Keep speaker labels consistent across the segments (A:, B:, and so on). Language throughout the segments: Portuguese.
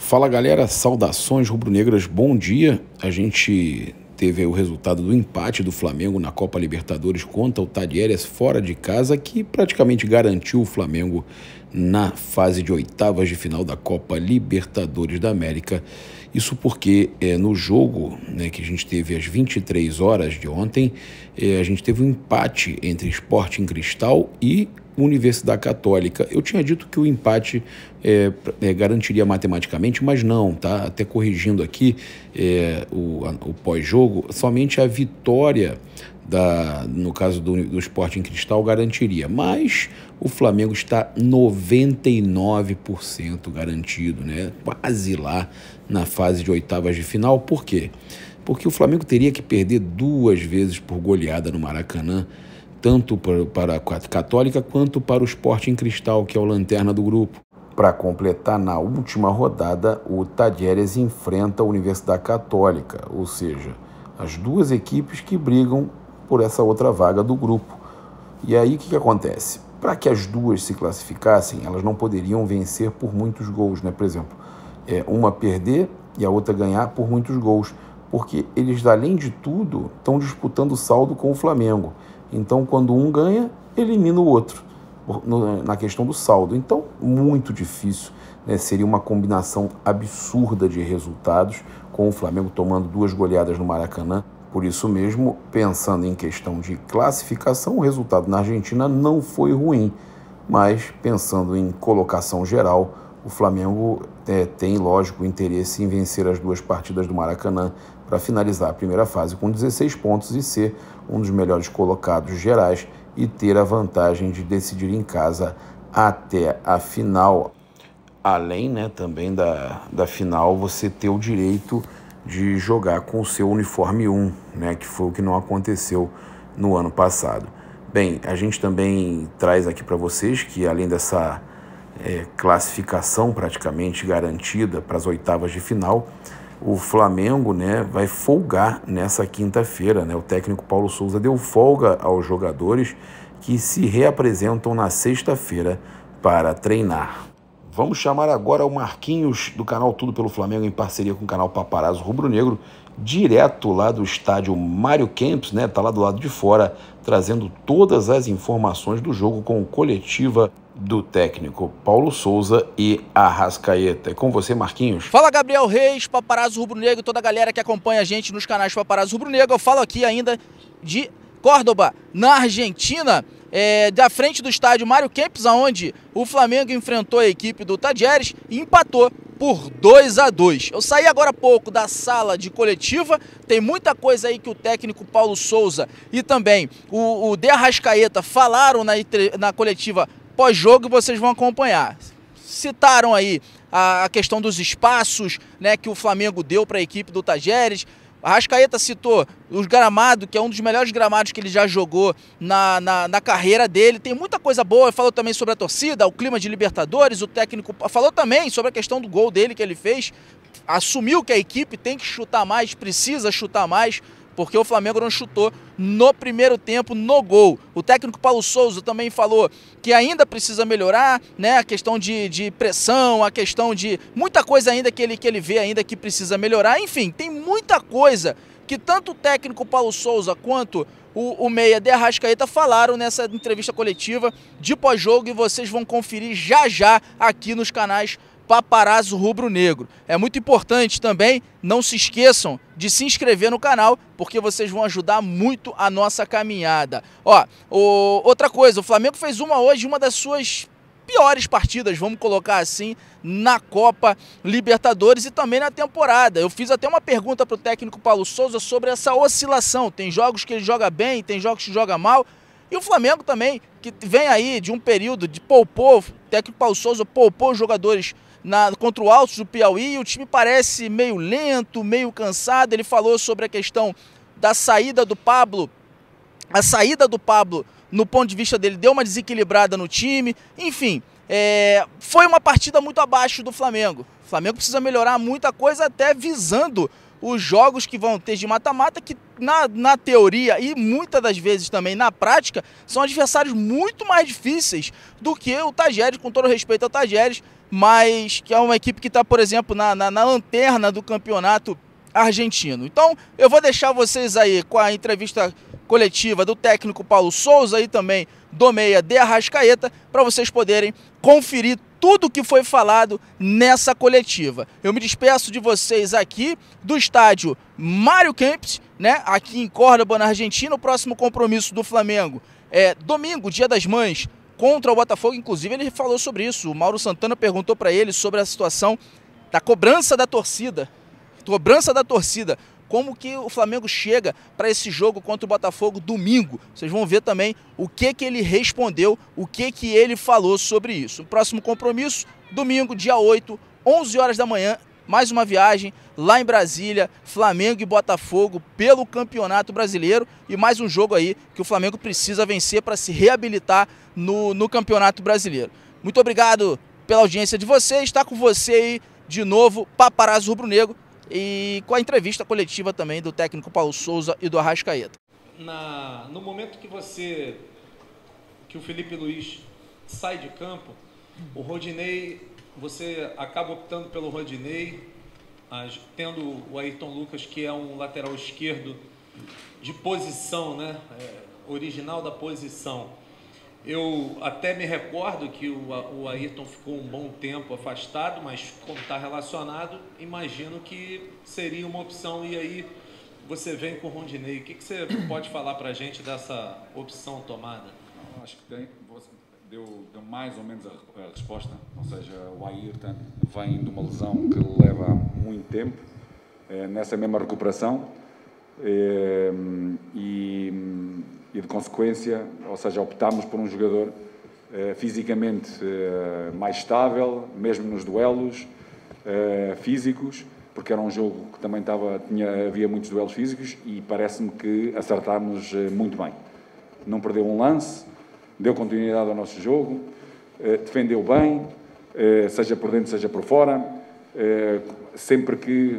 A: Fala galera, saudações rubro-negras, bom dia. A gente teve o resultado do empate do Flamengo na Copa Libertadores contra o Talleres fora de casa, que praticamente garantiu o Flamengo na fase de oitavas de final da Copa Libertadores da América. Isso porque no jogo que a gente teve às 23 horas de ontem, a gente teve um empate entre Sporting Cristal e Universidade Católica. Eu tinha dito que o empate garantiria matematicamente, mas não, tá? Até corrigindo aqui o pós-jogo, somente a vitória, no caso do Sporting Cristal, garantiria. Mas o Flamengo está 99% garantido, né? Quase lá na fase de oitavas de final. Por quê? Porque o Flamengo teria que perder 2 vezes por goleada no Maracanã, tanto para a Católica quanto para o Sporting Cristal, que é o lanterna do grupo. Para completar, na última rodada, o Talleres enfrenta a Universidade Católica, ou seja, as duas equipes que brigam por essa outra vaga do grupo. E aí o que acontece? Para que as duas se classificassem, elas não poderiam vencer por muitos gols, né? Por exemplo, uma perder e a outra ganhar por muitos gols, porque eles, além de tudo, estão disputando o saldo com o Flamengo. Então, quando um ganha, elimina o outro, na questão do saldo. Então, muito difícil, né? Seria uma combinação absurda de resultados, com o Flamengo tomando 2 goleadas no Maracanã. Por isso mesmo, pensando em questão de classificação, o resultado na Argentina não foi ruim. Mas, pensando em colocação geral, o Flamengo tem, lógico, interesse em vencer as 2 partidas do Maracanã para finalizar a primeira fase com 16 pontos e ser um dos melhores colocados gerais e ter a vantagem de decidir em casa até a final. Além, também da final, você ter o direito de jogar com o seu uniforme 1, que foi o que não aconteceu no ano passado. Bem, a gente também traz aqui para vocês que, além dessa classificação praticamente garantida para as oitavas de final, o Flamengo vai folgar nessa quinta-feira. O técnico Paulo Souza deu folga aos jogadores que se reapresentam na sexta-feira para treinar. Vamos chamar agora o Marquinhos, do canal Tudo pelo Flamengo, em parceria com o canal Paparazzo Rubro Negro, direto lá do estádio Mário Kempis, tá lá do lado de fora, trazendo todas as informações do jogo com coletiva do técnico Paulo Souza e Arrascaeta. É com você, Marquinhos.
B: Fala, Gabriel Reis, Paparazzo Rubro Negro, toda a galera que acompanha a gente nos canais Paparazzo Rubro Negro. Eu falo aqui ainda de Córdoba, na Argentina, da frente do estádio Mário Kempis, onde o Flamengo enfrentou a equipe do Talleres e empatou por 2-2. Eu saí agora há pouco da sala de coletiva, tem muita coisa aí que o técnico Paulo Souza e também o De Arrascaeta falaram na coletiva pós-jogo e vocês vão acompanhar. Citaram aí a questão dos espaços que o Flamengo deu para a equipe do Talleres. A Arrascaeta citou o gramado, que é um dos melhores gramados que ele já jogou na carreira dele. Tem muita coisa boa, falou também sobre a torcida, o clima de Libertadores. O técnico falou também sobre a questão do gol dele que ele fez. Assumiu que a equipe tem que chutar mais, precisa chutar mais, porque o Flamengo não chutou no primeiro tempo no gol. O técnico Paulo Souza também falou que ainda precisa melhorar, a questão de pressão, a questão de muita coisa ainda que ele vê ainda que precisa melhorar. Enfim, tem muita coisa que tanto o técnico Paulo Souza quanto o meia De Arrascaeta falaram nessa entrevista coletiva de pós-jogo e vocês vão conferir já aqui nos canais Paparazzo Rubro Negro. É muito importante também, não se esqueçam de se inscrever no canal, porque vocês vão ajudar muito a nossa caminhada. Outra coisa, o Flamengo fez hoje uma das suas piores partidas, vamos colocar assim, na Copa Libertadores e também na temporada. Eu fiz até uma pergunta para o técnico Paulo Souza sobre essa oscilação. Tem jogos que ele joga bem, tem jogos que joga mal. E o Flamengo também, que vem aí de um período de poupou, o técnico Paulo Souza poupou os jogadores contra o Altos do Piauí, e o time parece meio lento, meio cansado. Ele falou sobre a questão da saída do Pablo. A saída do Pablo, no ponto de vista dele, deu uma desequilibrada no time. Enfim, foi uma partida muito abaixo do Flamengo. O Flamengo precisa melhorar muita coisa, até visando os jogos que vão ter de mata-mata, que na teoria e muitas das vezes também na prática, são adversários muito mais difíceis do que o Talleres, com todo respeito ao Talleres, mas que é uma equipe que está, por exemplo, na lanterna do campeonato argentino. Então, eu vou deixar vocês aí com a entrevista coletiva do técnico Paulo Souza e também do meia de Arrascaeta, para vocês poderem conferir tudo que foi falado nessa coletiva. Eu me despeço de vocês aqui do estádio Mário Kempes, né, aqui em Córdoba, na Argentina. O próximo compromisso do Flamengo é domingo, Dia das Mães, contra o Botafogo. Inclusive, ele falou sobre isso. O Mauro Santana perguntou para ele sobre a situação da cobrança da torcida. Como que o Flamengo chega para esse jogo contra o Botafogo domingo. Vocês vão ver também o que ele respondeu, o que ele falou sobre isso. O próximo compromisso, domingo, dia 8, 11 horas da manhã, mais uma viagem lá em Brasília, Flamengo e Botafogo pelo Campeonato Brasileiro e mais um jogo aí que o Flamengo precisa vencer para se reabilitar no Campeonato Brasileiro. Muito obrigado pela audiência de vocês, está com você aí de novo, Paparazzo Rubro-Negro, e com a entrevista coletiva também do técnico Paulo Souza e do Arrascaeta.
C: No momento que o Felipe Luiz sai de campo, o Rodinei, você acaba optando pelo Rodinei, tendo o Ayrton Lucas, que é um lateral esquerdo de posição, né? Original da posição. Eu até me recordo que o Ayrton ficou um bom tempo afastado, mas como está relacionado, imagino que seria uma opção. E aí você vem com o Rodinei. O que você pode falar para a gente dessa opção tomada?
D: Acho que você deu mais ou menos a resposta. Ou seja, o Ayrton vem de uma lesão que leva há muito tempo, nessa mesma recuperação. E de consequência, ou seja, optámos por um jogador fisicamente mais estável, mesmo nos duelos físicos, porque era um jogo que também havia muitos duelos físicos e parece-me que acertámos muito bem. Não perdeu um lance, deu continuidade ao nosso jogo, defendeu bem, seja por dentro, seja por fora. Sempre que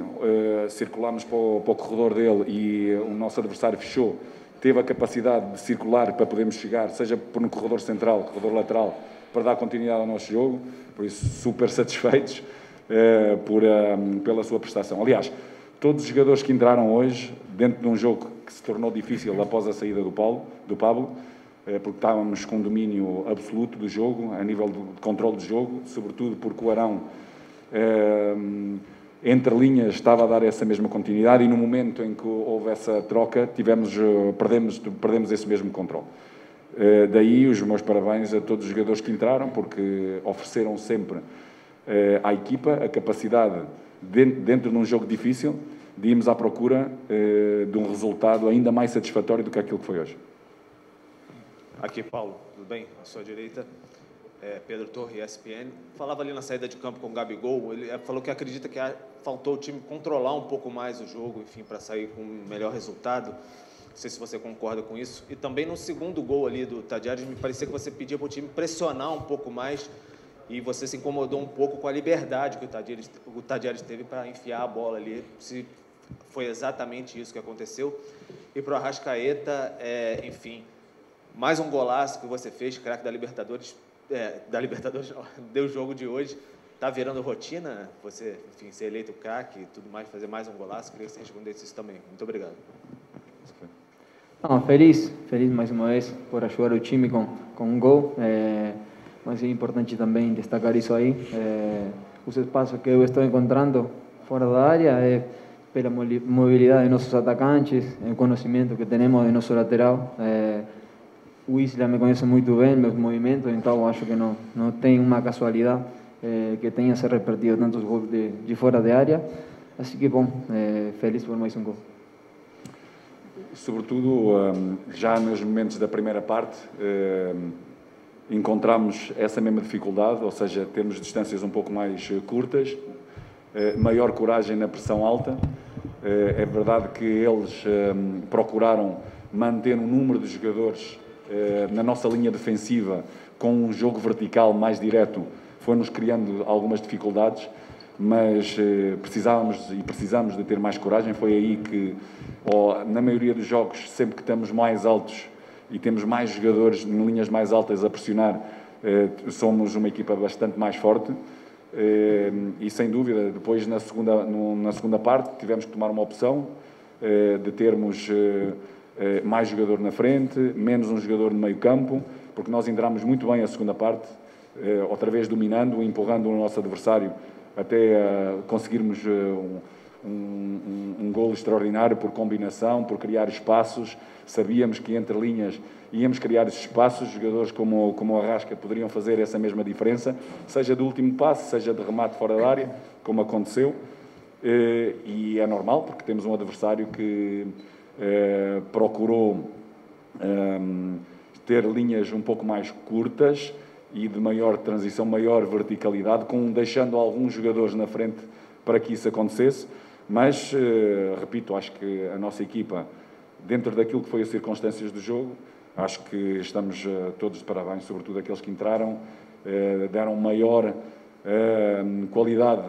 D: circulámos para o corredor dele e o nosso adversário fechou, teve a capacidade de circular para podermos chegar, seja por no corredor central, corredor lateral, para dar continuidade ao nosso jogo. Por isso, super satisfeitos pela sua prestação. Aliás, todos os jogadores que entraram hoje, dentro de um jogo que se tornou difícil após a saída do Pablo, porque estávamos com domínio absoluto do jogo, a nível de controle do jogo, sobretudo porque o Arão, entre linhas, estava a dar essa mesma continuidade, e no momento em que houve essa troca perdemos esse mesmo controle. Daí os meus parabéns a todos os jogadores que entraram, porque ofereceram sempre à equipa a capacidade, dentro de um jogo difícil, de irmos à procura de um resultado ainda mais satisfatório do que aquilo que foi hoje.
E: Aqui, Paulo, tudo bem? À sua direita, Pedro Torre, ESPN. Falava ali na saída de campo com o Gabigol, ele falou que acredita que faltou o time controlar um pouco mais o jogo, enfim, para sair com um melhor resultado. Não sei se você concorda com isso. E também no segundo gol ali do Tajeres, me parecia que você pedia para o time pressionar um pouco mais e você se incomodou um pouco com a liberdade que o Tajeres teve para enfiar a bola ali. Se foi exatamente isso que aconteceu. E para o Arrascaeta, enfim, mais um golaço que você fez, craque da Libertadores, não, deu o jogo de hoje. Está virando rotina, você, enfim, ser eleito craque e tudo mais, fazer mais um golaço? Queria que você respondesse isso também. Muito obrigado.
F: Não, feliz mais uma vez por ajudar o time com um gol. Mas é importante também destacar isso aí. Os espaços que eu estou encontrando fora da área é pela mobilidade de nossos atacantes, o conhecimento que temos de nosso lateral. O Isla me conhece muito bem, meus movimentos, então acho que não tem uma casualidade que tenha se repetido tantos gols de fora de área. Assim que, bom, feliz por mais um gol.
D: Sobretudo, já nos momentos da primeira parte, encontramos essa mesma dificuldade, ou seja, temos distâncias um pouco mais curtas, maior coragem na pressão alta. É verdade que eles procuraram manter um número de jogadores na nossa linha defensiva com um jogo vertical mais direto, foi-nos criando algumas dificuldades, mas precisamos de ter mais coragem. Foi aí que, na maioria dos jogos, sempre que estamos mais altos e temos mais jogadores em linhas mais altas a pressionar, somos uma equipa bastante mais forte. e sem dúvida, depois na segunda parte tivemos que tomar uma opção de termos mais jogador na frente, menos um jogador no meio campo, porque nós entramos muito bem a segunda parte, outra vez dominando, empurrando o nosso adversário até conseguirmos um golo extraordinário por combinação, por criar espaços. Sabíamos que entre linhas íamos criar esses espaços, jogadores como o Arrasca poderiam fazer essa mesma diferença, seja do último passe, seja de remate fora da área, como aconteceu, e é normal, porque temos um adversário que procurou ter linhas um pouco mais curtas e de maior transição, maior verticalidade, deixando alguns jogadores na frente para que isso acontecesse, mas, repito, acho que a nossa equipa, dentro daquilo que foi as circunstâncias do jogo, acho que estamos todos de parabéns, sobretudo aqueles que entraram, deram maior qualidade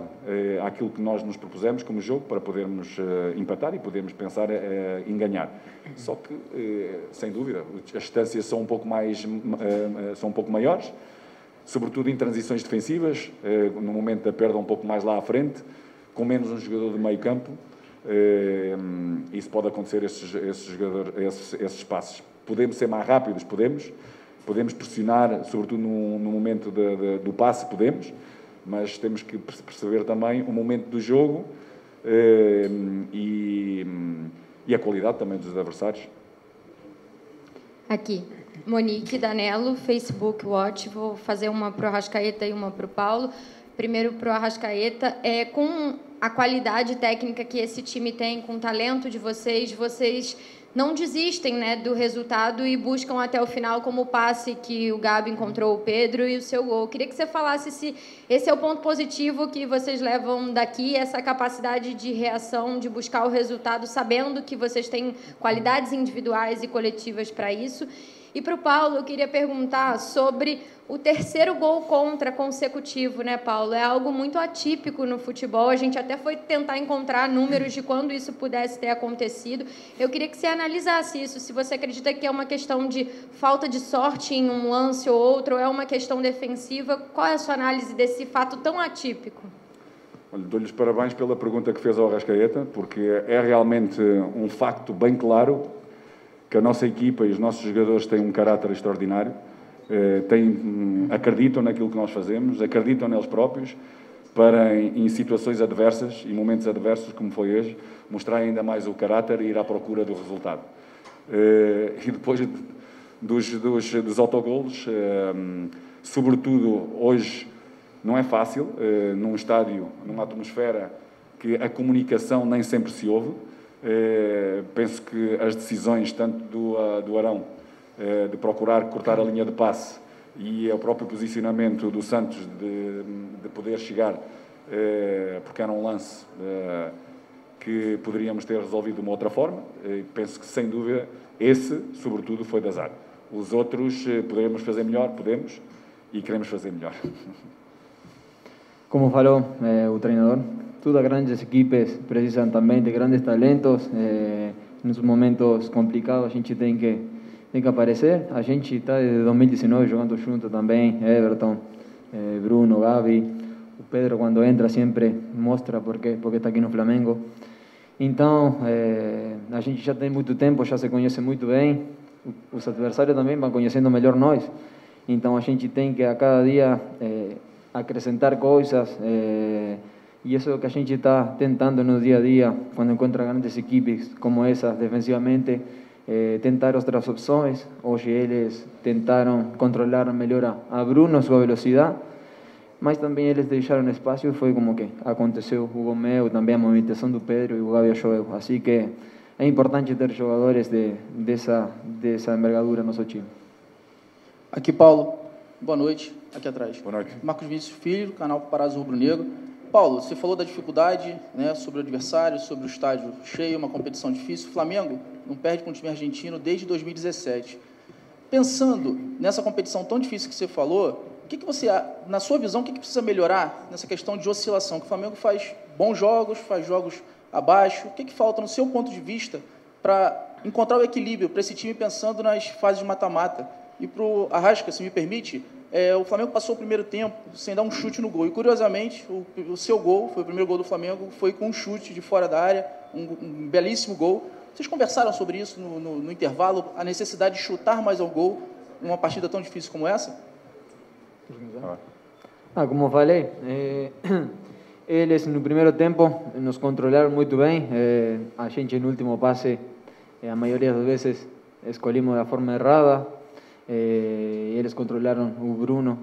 D: àquilo que nós nos propusemos como jogo, para podermos empatar e podermos pensar em ganhar. Só que, sem dúvida, as distâncias são um pouco maiores, sobretudo em transições defensivas, no momento da perda um pouco mais lá à frente, com menos um jogador de meio campo, isso pode acontecer, esses passos. Podemos ser mais rápidos? Podemos pressionar, sobretudo no momento do passe, podemos, mas temos que perceber também o momento do jogo e a qualidade também dos adversários.
G: Aqui, Monique Danello, Facebook Watch. Vou fazer uma para o Arrascaeta e uma para o Paulo. Primeiro para o Arrascaeta. Com a qualidade técnica que esse time tem, com o talento de vocês não desistem, né, do resultado e buscam até o final, como o passe que o Gabi encontrou o Pedro e o seu gol. Queria que você falasse se esse é o ponto positivo que vocês levam daqui, essa capacidade de reação, de buscar o resultado, sabendo que vocês têm qualidades individuais e coletivas para isso. E para o Paulo, eu queria perguntar sobre o terceiro gol contra consecutivo, né, Paulo? É algo muito atípico no futebol. A gente até foi tentar encontrar números de quando isso pudesse ter acontecido. Eu queria que você analisasse isso, se você acredita que é uma questão de falta de sorte em um lance ou outro, ou é uma questão defensiva. Qual é a sua análise desse fato tão atípico?
D: Olha, dou-lhe os parabéns pela pergunta que fez ao Arrascaeta, porque é realmente um facto bem claro que a nossa equipa e os nossos jogadores têm um caráter extraordinário, acreditam naquilo que nós fazemos, acreditam neles próprios, para em situações adversas e momentos adversos, como foi hoje, mostrar ainda mais o caráter e ir à procura do resultado. E depois dos autogolos, sobretudo hoje, não é fácil, num estádio, numa atmosfera que a comunicação nem sempre se ouve. Penso que as decisões, tanto do Arão, de procurar cortar a linha de passe, e o próprio posicionamento do Santos de poder chegar, porque era um lance que poderíamos ter resolvido de uma outra forma, penso que, sem dúvida, esse, sobretudo, foi de azar. Os outros poderíamos fazer melhor, podemos, e queremos fazer melhor.
F: Como falou o treinador, todas as grandes equipes precisam também de grandes talentos. Nos momentos complicados a gente tem que aparecer. A gente está desde 2019 jogando junto também, Everton, Bruno, Gabi. O Pedro, quando entra, sempre mostra porque está aqui no Flamengo. Então, a gente já tem muito tempo, já se conhece muito bem. Os adversários também vão conhecendo melhor nós. Então, a gente tem que a cada dia acrescentar coisas. E isso é o que a gente está tentando no dia a dia, quando encontra grandes equipes como essas defensivamente, tentar outras opções. Hoje eles tentaram controlar melhor a Bruno, sua velocidade, mas também eles deixaram espaço e foi como que aconteceu o gol meu, também a movimentação do Pedro e o Gabi ajudou. Assim que é importante ter jogadores dessa envergadura no nosso time.
B: Aqui, Paulo. Boa noite. Aqui atrás.
D: Boa noite.
B: Marcos Vinícius Filho, canal Paparazzo Rubro-Negro. Paulo, você falou da dificuldade, né, sobre o adversário, sobre o estádio cheio, uma competição difícil. O Flamengo não perde para um time argentino desde 2017. Pensando nessa competição tão difícil que você falou, o que você, na sua visão, o que precisa melhorar nessa questão de oscilação? Que o Flamengo faz bons jogos, faz jogos abaixo. O que falta, no seu ponto de vista, para encontrar o equilíbrio para esse time pensando nas fases de mata-mata? E para o Arrasca, se me permite, o Flamengo passou o primeiro tempo sem dar um chute no gol. E, curiosamente, o seu gol, foi o primeiro gol do Flamengo, foi com um chute de fora da área, um belíssimo gol. Vocês conversaram sobre isso no intervalo, a necessidade de chutar mais ao gol numa partida tão difícil como essa?
F: Como falei, eles no primeiro tempo nos controlaram muito bem. A gente no último passe, a maioria das vezes, escolhimos da forma errada. E eles controlaram o Bruno.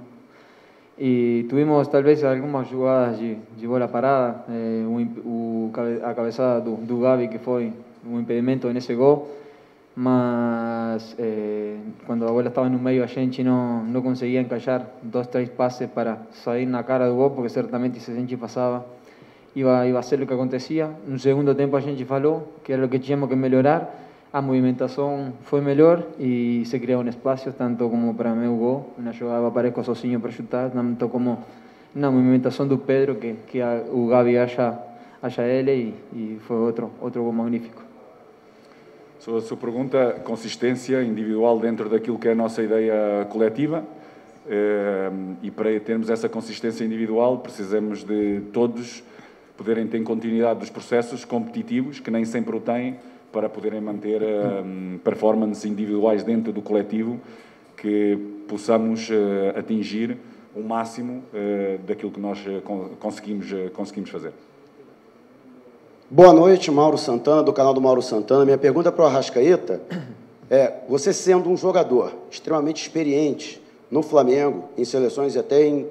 F: E tivemos talvez algumas jogadas de bola parada, a cabeçada do Gabi, que foi um impedimento nesse gol. Mas quando a bola estava no meio, a gente não conseguia encaixar 2, 3 passes para sair na cara do gol, porque certamente se a gente passava, ia a ser o que acontecia. No segundo tempo a gente falou que era o que tínhamos que melhorar. A movimentação foi melhor e se criaram espaços, tanto como para meu gol, na jogada apareço sozinho para chutar, tanto como na movimentação do Pedro, que o Gabi acha ele, e foi outro gol magnífico.
D: Sobre a sua pergunta, consistência individual dentro daquilo que é a nossa ideia coletiva, e para termos essa consistência individual precisamos de todos poderem ter continuidade dos processos competitivos, que nem sempre o têm, para poderem manter performances individuais dentro do coletivo, que possamos atingir o máximo daquilo que nós conseguimos fazer.
H: Boa noite, Mauro Santana, do canal do Mauro Santana. Minha pergunta para o Arrascaeta é, você sendo um jogador extremamente experiente no Flamengo, em seleções e até em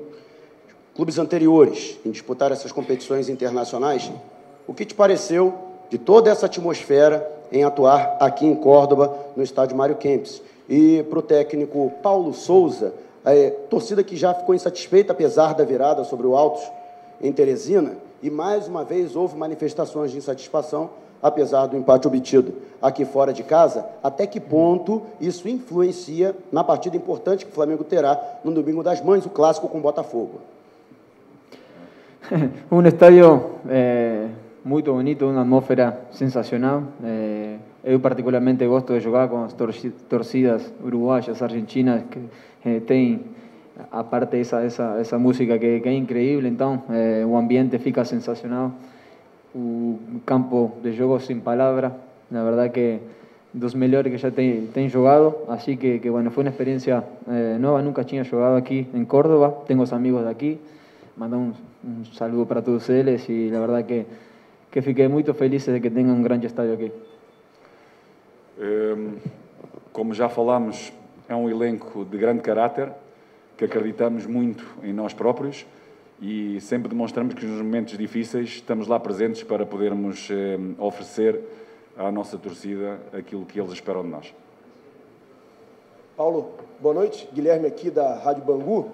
H: clubes anteriores, em disputar essas competições internacionais, o que te pareceu de toda essa atmosfera em atuar aqui em Córdoba, no estádio Mário Kempes? E para o técnico Paulo Souza, a torcida que já ficou insatisfeita, apesar da virada sobre o Altos em Teresina, e mais uma vez houve manifestações de insatisfação, apesar do empate obtido aqui fora de casa. Até que ponto isso influencia na partida importante que o Flamengo terá no Domingo das Mães, o clássico com o Botafogo?
F: Estádio muito bonito, uma atmosfera sensacional. Eu particularmente gosto de jogar com as torcidas uruguaias, argentinas, que tem a parte essa música que é incrível. Então o ambiente fica sensacional, o campo de jogo sem palavras, na verdade que dos melhores que já tem jogado, assim que bueno, foi uma experiência nova, nunca tinha jogado aqui em Córdoba, tenho os amigos daqui, mandar um saludo para todos eles, e a verdade que fiquei muito feliz de que tenha um grande estádio aqui.
D: Como já falámos, é um elenco de grande caráter, que acreditamos muito em nós próprios e sempre demonstramos que nos momentos difíceis estamos lá presentes para podermos oferecer à nossa torcida aquilo que eles esperam de nós.
I: Paulo, boa noite. Guilherme aqui da Rádio Bangu.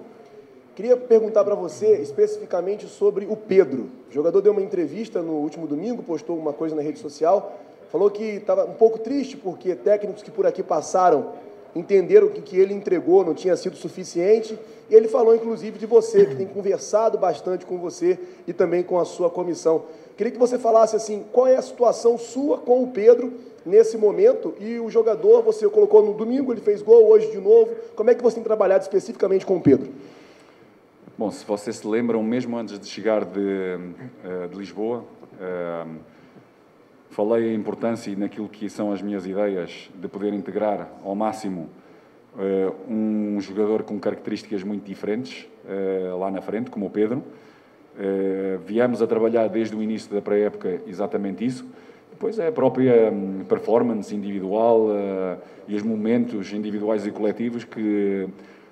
I: Queria perguntar para você especificamente sobre o Pedro. O jogador deu uma entrevista no último domingo, postou uma coisa na rede social, falou que estava um pouco triste porque técnicos que por aqui passaram entenderam que o que ele entregou não tinha sido suficiente. E ele falou, inclusive, de você, que tem conversado bastante com você e também com a sua comissão. Queria que você falasse assim, qual é a situação sua com o Pedro nesse momento, e o jogador, você colocou no domingo, ele fez gol, hoje de novo. Como é que você tem trabalhado especificamente com o Pedro?
D: Bom, se vocês se lembram, mesmo antes de chegar de Lisboa, falei a importância e naquilo que são as minhas ideias de poder integrar ao máximo um jogador com características muito diferentes lá na frente, como o Pedro. Viemos a trabalhar desde o início da pré-época exatamente isso. Depois é a própria performance individual e os momentos individuais e coletivos que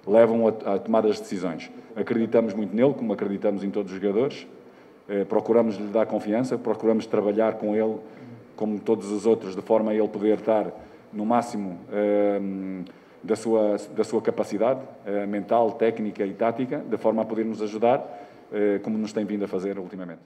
D: levam a tomar as decisões. Acreditamos muito nele, como acreditamos em todos os jogadores. Procuramos lhe dar confiança, procuramos trabalhar com ele, como todos os outros, de forma a ele poder estar no máximo da sua capacidade mental, técnica e tática, de forma a poder nos ajudar, como nos tem vindo a fazer ultimamente.